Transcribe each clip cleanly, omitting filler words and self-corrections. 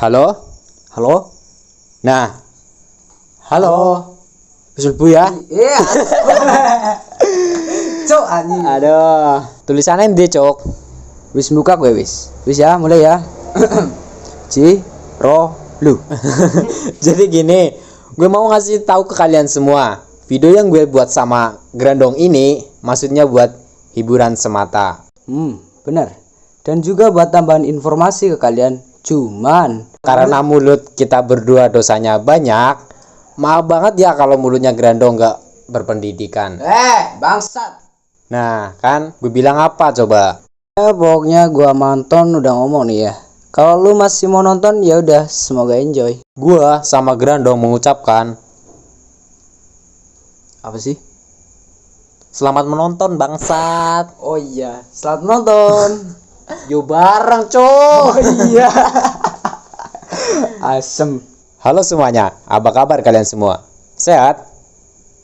Halo? Halo? Nah. Halo. Subuh ya? Iya. Cok anjing. Aduh, tulisannya ndi, Cok? Wis buka gue wis. Wis ya, mulai ya. Lu. Jadi gini, gue mau ngasih tahu ke kalian semua. Video yang gue buat sama Grandong ini maksudnya buat hiburan semata. Benar. Dan juga buat tambahan informasi ke kalian. Cuman Karena mulut kita berdua dosanya banyak, maaf banget ya kalau mulutnya Grandong gak berpendidikan. bangsat. Nah, kan gue bilang apa coba? Ya pokoknya gua nonton udah ngomong nih ya. Kalau lu masih mau nonton ya udah, semoga enjoy. Gua sama Grandong mengucapkan Apa sih? selamat menonton bangsat. Oh iya, selamat menonton. Yuk bareng, Cok. Iya. Asem. Halo semuanya, apa kabar kalian semua? Sehat?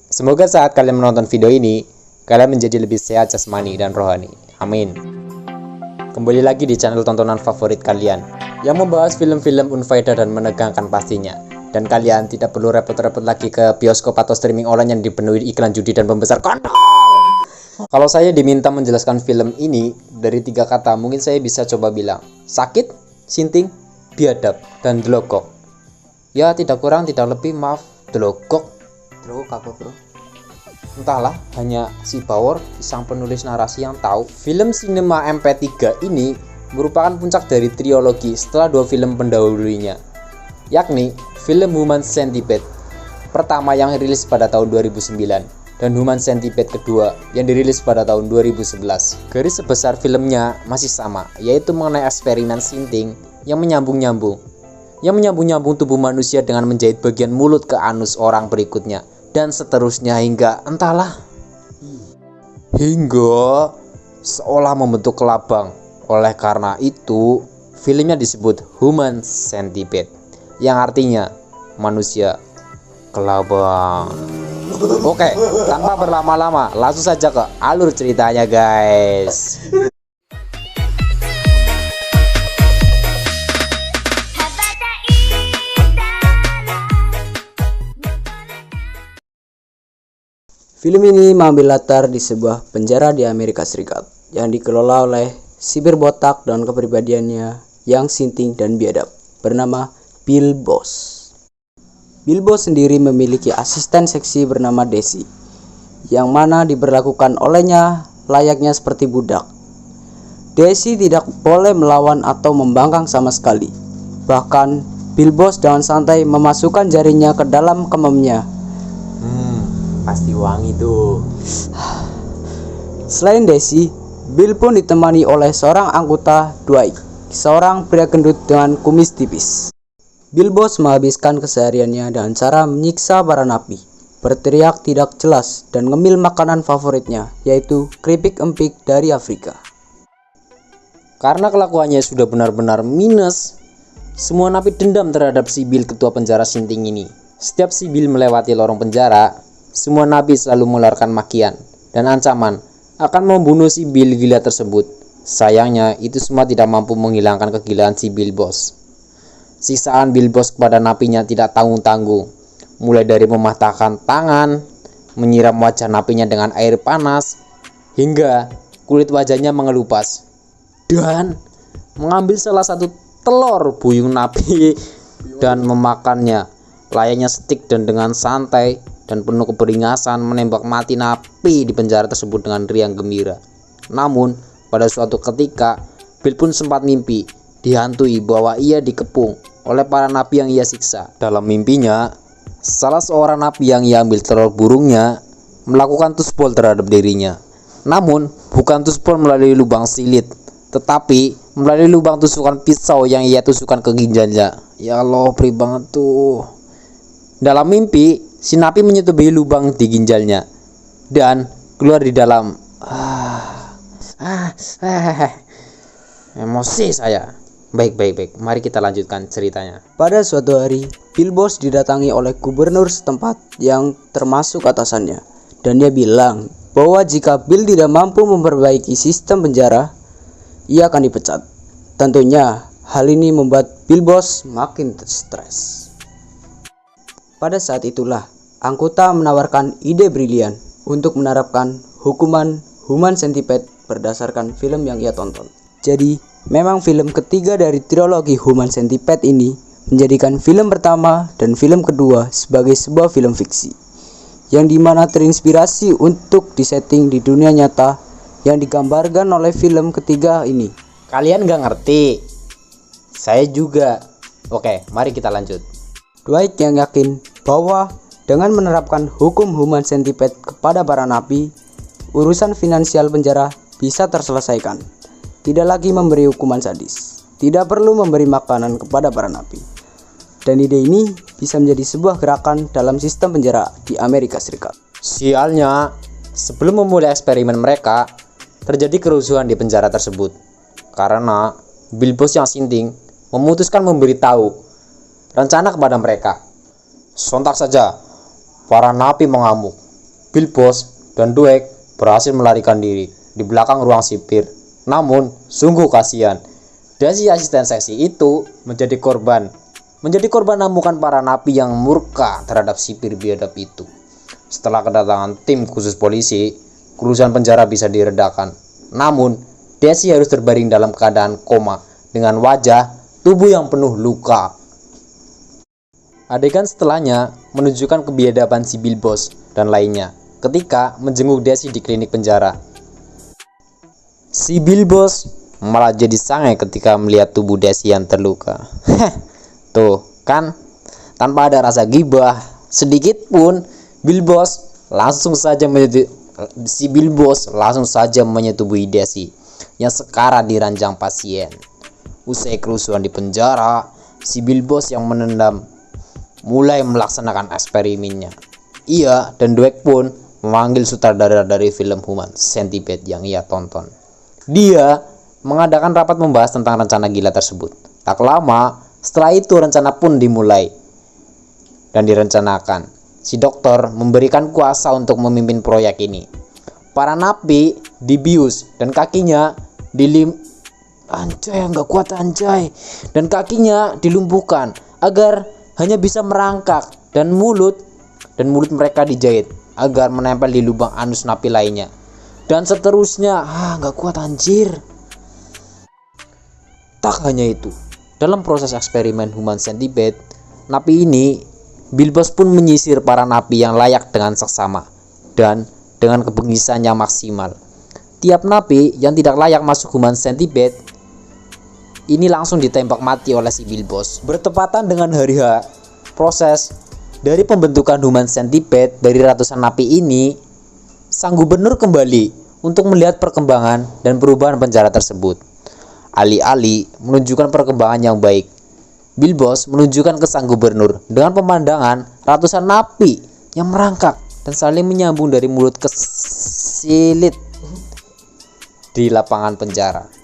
Semoga saat kalian menonton video ini, kalian menjadi lebih sehat jasmani dan rohani. Amin. Kembali lagi di channel tontonan favorit kalian, yang membahas film-film unfaedah dan menegangkan pastinya. Dan kalian tidak perlu repot-repot lagi ke bioskop atau streaming online yang dipenuhi iklan judi dan pembesar kontol. Kalau saya diminta menjelaskan film ini dari 3 kata, mungkin saya bisa coba bilang sakit, sinting, biadab, dan delokok. Ya tidak kurang tidak lebih, maaf, delokok. Bro, apa bro? Entahlah, hanya si Bauer, sang penulis narasi yang tahu. Film Cinema MP3 ini merupakan puncak dari trilogi setelah 2 film pendahulunya, yakni film Human Centipede pertama yang rilis pada tahun 2009 dan Human Centipede kedua yang dirilis pada tahun 2011. Garis besar filmnya masih sama, yaitu mengenai eksperimen sinting yang menyambung-nyambung tubuh manusia dengan menjahit bagian mulut ke anus orang berikutnya, dan seterusnya hingga seolah membentuk kelabang. Oleh karena itu, filmnya disebut Human Centipede, yang artinya manusia kelabang. Oke, tanpa berlama-lama, langsung saja ke alur ceritanya, guys. Film ini mengambil latar di sebuah penjara di Amerika Serikat yang dikelola oleh sipir botak dan kepribadiannya yang sinting dan biadab bernama Bill Boss. Bill Boss sendiri memiliki asisten seksi bernama Daisy, yang mana diberlakukan olehnya layaknya seperti budak. Daisy tidak boleh melawan atau membangkang sama sekali. Bahkan Bill Boss dengan santai memasukkan jarinya ke dalam kemamnya. Pasti wangi tuh. Selain Daisy, Bill pun ditemani oleh seorang anggota Dwight, seorang pria gendut dengan kumis tipis. Bill Boss menghabiskan kesehariannya dengan cara menyiksa para napi, berteriak tidak jelas, dan ngemil makanan favoritnya, yaitu keripik empik dari Afrika. Karena kelakuannya sudah benar-benar minus, semua napi dendam terhadap si Bill, ketua penjara sinting ini. Setiap si Bill melewati lorong penjara, semua napi selalu mengeluarkan makian dan ancaman akan membunuh si Bill gila tersebut. Sayangnya, itu semua tidak mampu menghilangkan kegilaan si Bill Boss. Siksaan Bill Boss kepada napinya tidak tanggung-tanggung, mulai dari mematahkan tangan, menyiram wajah napinya dengan air panas, hingga kulit wajahnya mengelupas, dan mengambil salah satu telur buyung napi dan memakannya layaknya steak, dan dengan santai dan penuh keberingasan menembak mati napi di penjara tersebut dengan riang gembira. Namun pada suatu ketika, Bill pun sempat mimpi dihantui bahwa ia dikepung oleh para napi yang ia siksa. Dalam mimpinya, salah seorang napi yang ia ambil telur burungnya melakukan tuspol terhadap dirinya. Namun bukan tuspol melalui lubang silit, tetapi melalui lubang tusukan pisau yang ia tusukkan ke ginjalnya. Ya Allah, perih banget tuh. Dalam mimpi, si napi menyetubi lubang di ginjalnya dan keluar di dalam. Emosi saya. Baik. Mari kita lanjutkan ceritanya. Pada suatu hari, Bill Boss didatangi oleh gubernur setempat yang termasuk atasannya, dan dia bilang bahwa jika Bill tidak mampu memperbaiki sistem penjara, ia akan dipecat. Tentunya Hal ini membuat Bill Boss makin stres. Pada saat itulah, anggota menawarkan ide brilian untuk menerapkan hukuman human centipede berdasarkan film yang ia tonton. Jadi, memang film ketiga dari trilogi Human Centipede ini menjadikan film pertama dan film kedua sebagai sebuah film fiksi, yang dimana terinspirasi untuk disetting di dunia nyata yang digambarkan oleh film ketiga ini. Kalian gak ngerti? Saya juga. Oke, mari kita lanjut. Dwight yang yakin bahwa dengan menerapkan hukum Human Centipede kepada para napi, urusan finansial penjara bisa terselesaikan. Tidak lagi memberi hukuman sadis, tidak perlu memberi makanan kepada para napi. Dan ide ini bisa menjadi sebuah gerakan dalam sistem penjara di Amerika Serikat. Sialnya, sebelum memulai eksperimen mereka, terjadi kerusuhan di penjara tersebut. Karena Bill Boss yang sinting memutuskan memberitahu rencana kepada mereka. Sontak saja, para napi mengamuk. Bill Boss dan Dwight berhasil melarikan diri di belakang ruang sipir. Namun, sungguh kasihan, Daisy asisten seksi itu menjadi korban amukan para napi yang murka terhadap sipir biadab itu. Setelah kedatangan tim khusus polisi, kerusuhan penjara bisa diredakan. Namun, Daisy harus terbaring dalam keadaan koma dengan wajah tubuh yang penuh luka. Adegan setelahnya menunjukkan kebiadaban si Bill Boss dan lainnya ketika menjenguk Daisy di klinik penjara. Si Bill Boss malah jadi sange ketika melihat tubuh Daisy yang terluka. Tuh kan, tanpa ada rasa gibah sedikit pun, si Bill Boss langsung saja menyetubuhi Daisy yang sekarat di ranjang pasien. Usai kerusuhan di penjara, si Bill Boss yang menendam mulai melaksanakan eksperimennya. Ia dan Dwight pun memanggil sutradara dari film Human Centipede yang ia tonton. Dia mengadakan rapat membahas tentang rencana gila tersebut. Tak lama setelah itu rencana pun dimulai dan direncanakan. Si dokter memberikan kuasa untuk memimpin proyek ini. Para napi dibius dan kakinya dan kakinya dilumpuhkan agar hanya bisa merangkak, dan mulut mereka dijahit agar menempel di lubang anus napi lainnya, dan seterusnya. Gak kuat anjir. Tak hanya itu, dalam proses eksperimen Human Centipede napi ini, Bill Boss pun menyisir para napi yang layak dengan seksama dan dengan kebengisan yang maksimal. Tiap napi yang tidak layak masuk Human Centipede ini langsung ditembak mati oleh si Bill Boss. Bertepatan dengan hari H proses dari pembentukan Human Centipede dari ratusan napi ini, sang gubernur kembali untuk melihat perkembangan dan perubahan penjara tersebut. Alih-alih menunjukkan perkembangan yang baik, Bill Boss menunjukkan ke sang gubernur dengan pemandangan ratusan napi yang merangkak dan saling menyambung dari mulut ke silit di lapangan penjara.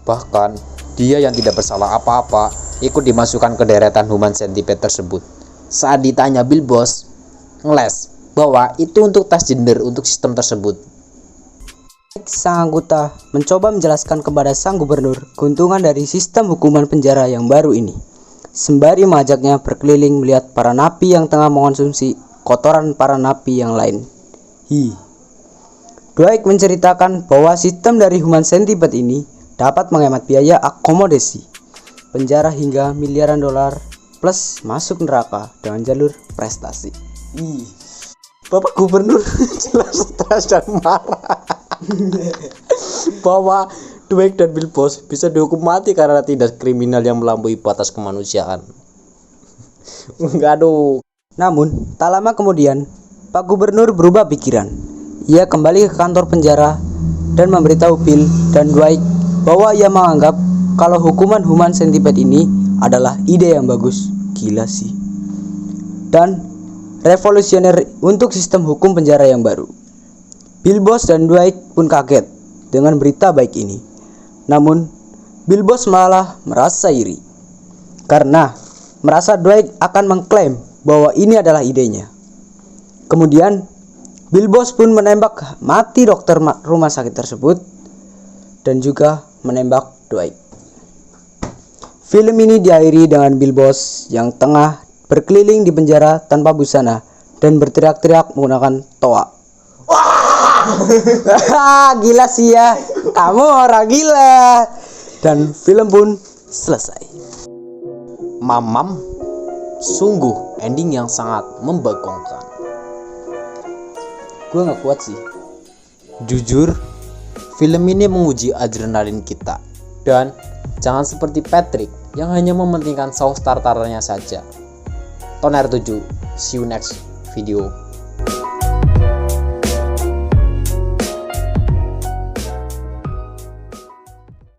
Bahkan dia yang tidak bersalah apa-apa ikut dimasukkan ke deretan Human Centipede tersebut. Saat ditanya, Bill Boss ngeles bahwa itu untuk tes gender untuk sistem tersebut. Sang anggota mencoba menjelaskan kepada sang gubernur keuntungan dari sistem hukuman penjara yang baru ini, sembari mengajaknya berkeliling melihat para napi yang tengah mengonsumsi kotoran para napi yang lain. Dwight menceritakan bahwa sistem dari Human Centipede ini dapat menghemat biaya akomodasi penjara hingga miliaran dolar plus masuk neraka dengan jalur prestasi. Bapak gubernur jelas stres dan marah bahwa Dwight dan Bill Boss bisa dihukum mati karena tindak kriminal yang melampaui batas kemanusiaan. Namun, tak lama kemudian, Pak Gubernur berubah pikiran. Ia kembali ke kantor penjara dan memberitahu Bill dan Dwight bahwa ia menganggap kalau hukuman Human Centipede ini adalah ide yang bagus. Gila sih. Dan revolusioner untuk sistem hukum penjara yang baru. Bill Boss dan Dwight pun kaget dengan berita baik ini. Namun, Bill Boss malah merasa iri karena merasa Dwight akan mengklaim bahwa ini adalah idenya. Kemudian, Bill Boss pun menembak mati dokter rumah sakit tersebut dan juga menembak Dwight. Film ini diakhiri dengan Bill Boss yang tengah berkeliling di penjara tanpa busana dan berteriak-teriak menggunakan toa. Gila sih ya, kamu orang gila. Dan film pun selesai. Mamam, sungguh ending yang sangat membagongkan. Gue gak kuat sih. Jujur, film ini menguji adrenalin kita. Dan jangan seperti Patrick yang hanya mementingkan saus tartarnya saja. Toner 7, see you next video.